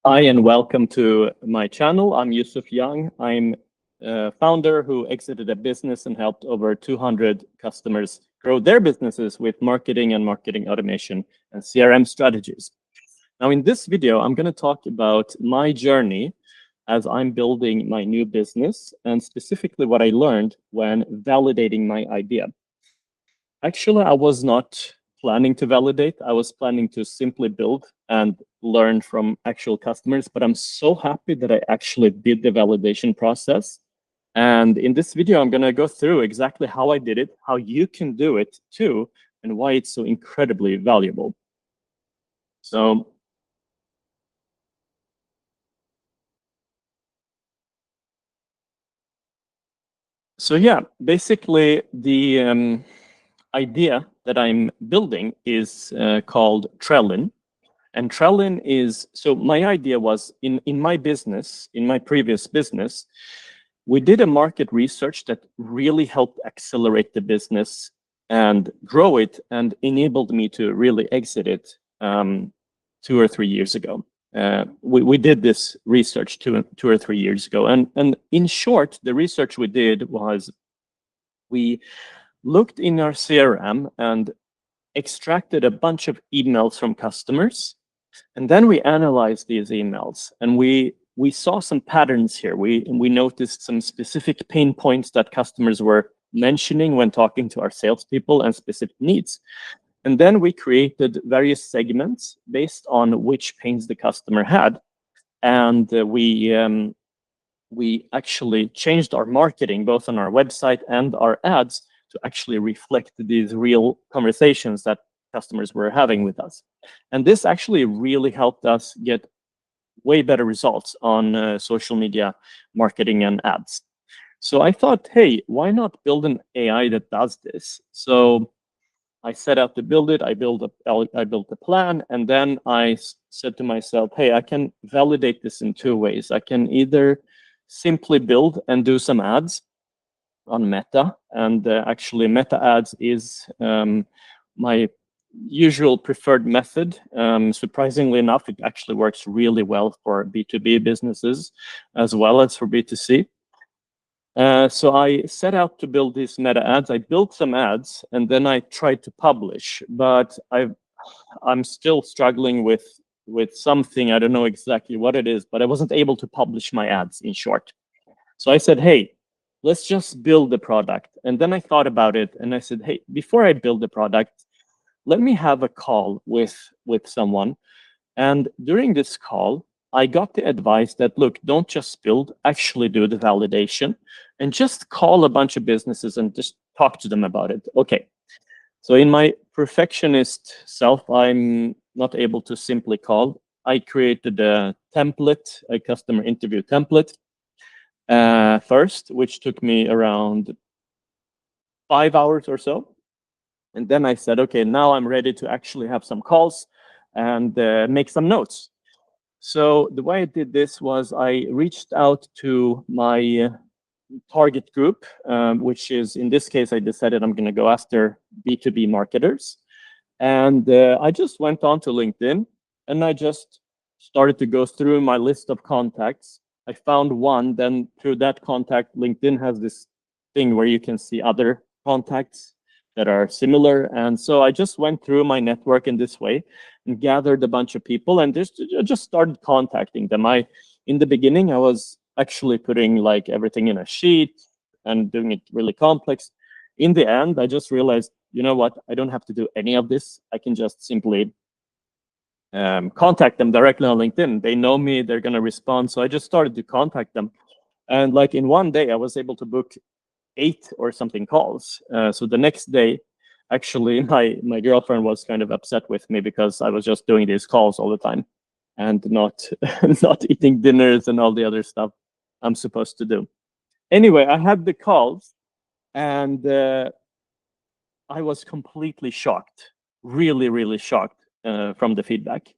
Hi, and welcome to my channel. I'm Yusuf Young. I'm a founder who exited a business and helped over 200 customers grow their businesses with marketing and marketing automation and CRM strategies. Now, in this video, I'm going to talk about my journey as I'm building my new business and specifically what I learned when validating my idea. Actually, I was not planning to validate. I was planning to simply build and learn from actual customers, but I'm so happy that I actually did the validation process. And in this video, I'm going to go through exactly how I did it, how you can do it too, and why it's so incredibly valuable. So yeah, basically the idea that I'm building is called Trellin. And Trellin is, so my idea was in my business, in my previous business, we did a market research that really helped accelerate the business and grow it and enabled me to really exit it 2 or 3 years ago. We did this research 2 or 3 years ago. And in short, the research we did was we looked in our CRM and extracted a bunch of emails from customers. And then we analyzed these emails and we saw some patterns here. We noticed some specific pain points that customers were mentioning when talking to our salespeople and specific needs. And then we created various segments based on which pains the customer had. And we actually changed our marketing, both on our website and our ads, to actually reflect these real conversations that customers were having with us. And this actually really helped us get way better results on social media marketing and ads. So I thought, hey, why not build an AI that does this? So I set out to build it. I built a plan, and then I said to myself, hey, I can validate this in two ways. I can either simply build and do some ads on Meta, and actually Meta ads is my usual preferred method. Surprisingly enough, it actually works really well for B2B businesses as well as for B2C. So I set out to build these Meta ads. I built some ads and then I tried to publish, but I'm still struggling with something. I don't know exactly what it is, but I wasn't able to publish my ads, in short. So I said, hey, let's just build the product. And then I thought about it and I said, hey, before I build the product, let me have a call with someone. And during this call, I got the advice that, look, don't just build, actually do the validation and just call a bunch of businesses and just talk to them about it. Okay. So in my perfectionist self, I'm not able to simply call. I created a template, a customer interview template first, which took me around 5 hours or so. And then I said, okay, now I'm ready to actually have some calls and make some notes. So the way I did this was I reached out to my target group, which is, in this case, I decided I'm going to go after B2B marketers. And I just went on to LinkedIn and I just started to go through my list of contacts. I found one, then through that contact, LinkedIn has this thing where you can see other contacts that are similar. And so I just went through my network in this way and gathered a bunch of people and just started contacting them. In the beginning, I was actually putting like everything in a sheet and doing it really complex. In the end, I just realized, you know what, I don't have to do any of this. I can just simply contact them directly on LinkedIn. They know me, they're going to respond. So I just started to contact them. And like in one day, I was able to book 8 or something calls. So the next day, actually, my girlfriend was kind of upset with me because I was just doing these calls all the time and not not eating dinners and all the other stuff I'm supposed to do. Anyway, I had the calls and I was completely shocked, really, really shocked from the feedback.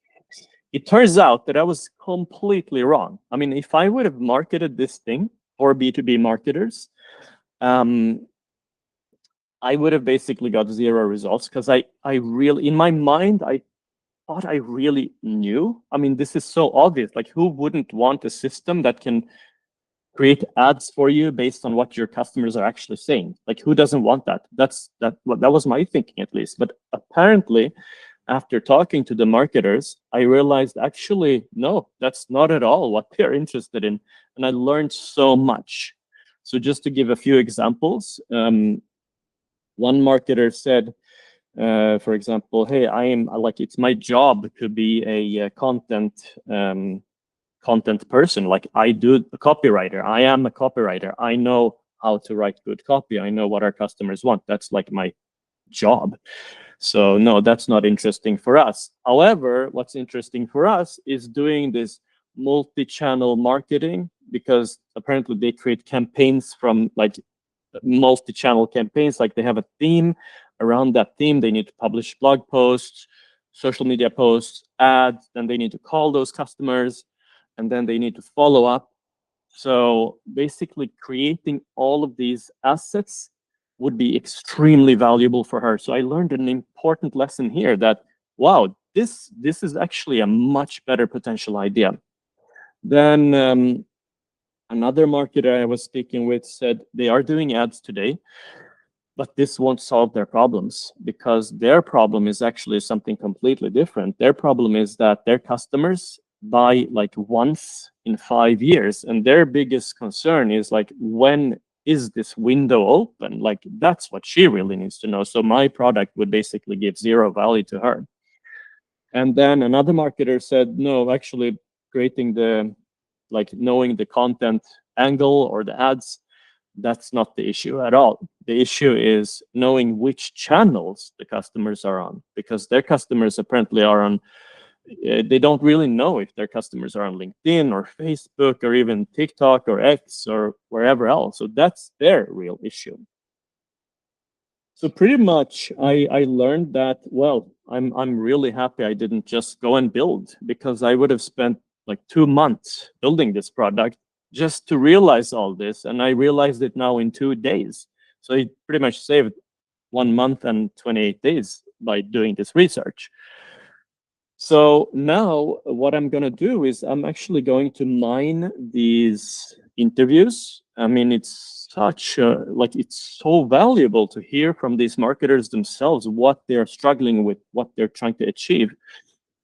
It turns out that I was completely wrong. I mean, if I would have marketed this thing for B2B marketers, I would have basically got 0 results because I really, in my mind, I thought I really knew. I mean, this is so obvious. Like, who wouldn't want a system that can create ads for you based on what your customers are actually saying? Like, who doesn't want that? That was my thinking, at least. But apparently, after talking to the marketers, I realized actually, no, that's not at all what they're interested in. And I learned so much. So just to give a few examples, one marketer said, for example, hey, it's my job to be a content person. Like, I do a copywriter. I am a copywriter. I know how to write good copy. I know what our customers want. That's like my job. So no, that's not interesting for us. However, what's interesting for us is doing this multi-channel marketing, because apparently they create campaigns from like multi-channel campaigns. Like, they have a theme. Around that theme, they need to publish blog posts, social media posts, ads, then they need to call those customers, and then they need to follow up. So basically, creating all of these assets would be extremely valuable for her. So I learned an important lesson here that, wow, this is actually a much better potential idea. Then another marketer I was speaking with said they are doing ads today, but this won't solve their problems, because their problem is actually something completely different. Their problem is that their customers buy like once in 5 years, and their biggest concern is like, when is this window open? Like, that's what she really needs to know. So my product would basically give zero value to her. And then another marketer said, no, actually creating knowing the content angle or the ads, that's not the issue at all. The issue is knowing which channels the customers are on, because their customers apparently are on, they don't really know if their customers are on LinkedIn or Facebook or even TikTok or X or wherever else. So that's their real issue. So pretty much I learned that, well, I'm really happy I didn't just go and build, because I would have spent like 2 months building this product just to realize all this. And I realized it now in 2 days. So it pretty much saved 1 month and 28 days by doing this research. So now what I'm going to do is I'm actually going to mine these interviews. I mean, it's such it's so valuable to hear from these marketers themselves what they're struggling with, what they're trying to achieve.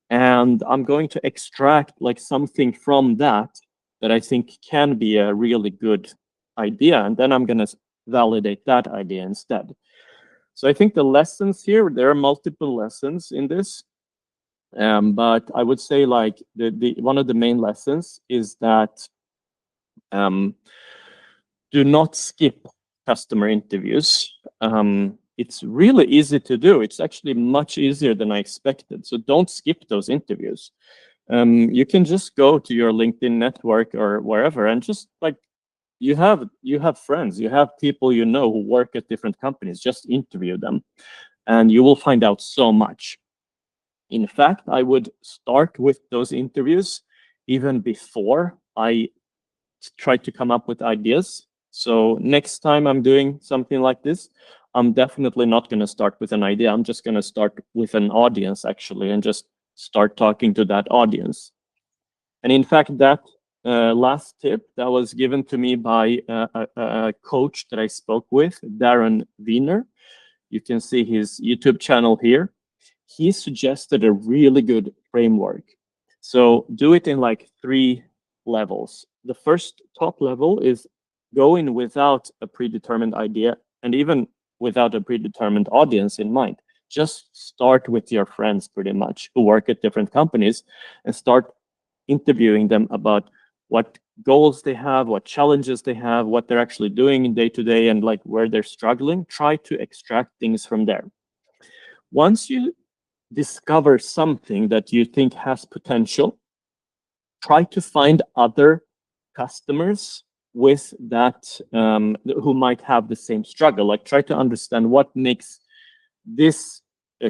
And I'm going to extract like something from that I think can be a really good idea. And then I'm going to validate that idea instead. So I think the lessons here, there are multiple lessons in this. But I would say like the one of the main lessons is that do not skip customer interviews. It's really easy to do. It's actually much easier than I expected. So don't skip those interviews. You can just go to your LinkedIn network or wherever and just like, you have friends, you have people you know who work at different companies. Just interview them and you will find out so much. In fact, I would start with those interviews even before I try to come up with ideas. So next time I'm doing something like this, I'm definitely not going to start with an idea. I'm just going to start with an audience, actually, and just start talking to that audience. And in fact, that last tip that was given to me by a coach that I spoke with, Darren Wiener. You can see his YouTube channel here. He suggested a really good framework. So do it in like 3 levels. The first top level is go in without a predetermined idea and even without a predetermined audience in mind. Just start with your friends pretty much who work at different companies and start interviewing them about what goals they have, what challenges they have, what they're actually doing in day to day, and like where they're struggling. Try to extract things from there. Once you discover something that you think has potential, try to find other customers with that who might have the same struggle. Like, try to understand what makes this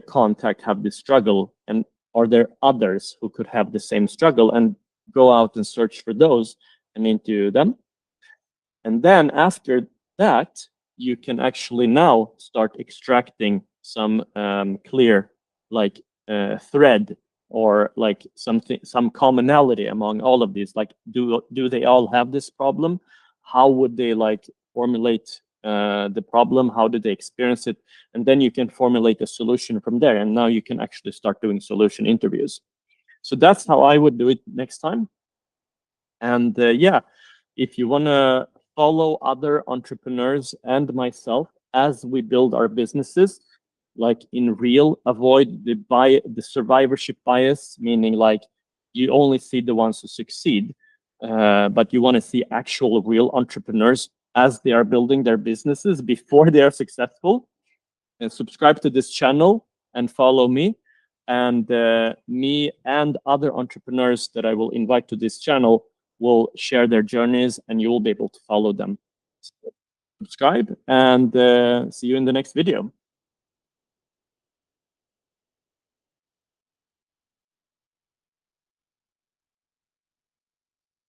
contact have this struggle, and are there others who could have the same struggle, and go out and search for those and interview them. And then after that, you can actually now start extracting some clear thread or like some commonality among all of these. Like, do they all have this problem? How would they like formulate the problem? How do they experience it? And then you can formulate a solution from there. And now you can actually start doing solution interviews. So that's how I would do it next time. And yeah, if you want to follow other entrepreneurs and myself as we build our businesses, like in real, avoid the survivorship bias, meaning like you only see the ones who succeed, but you want to see actual real entrepreneurs as they are building their businesses before they are successful. And subscribe to this channel and follow me. And me and other entrepreneurs that I will invite to this channel will share their journeys, and you will be able to follow them. So subscribe, and see you in the next video.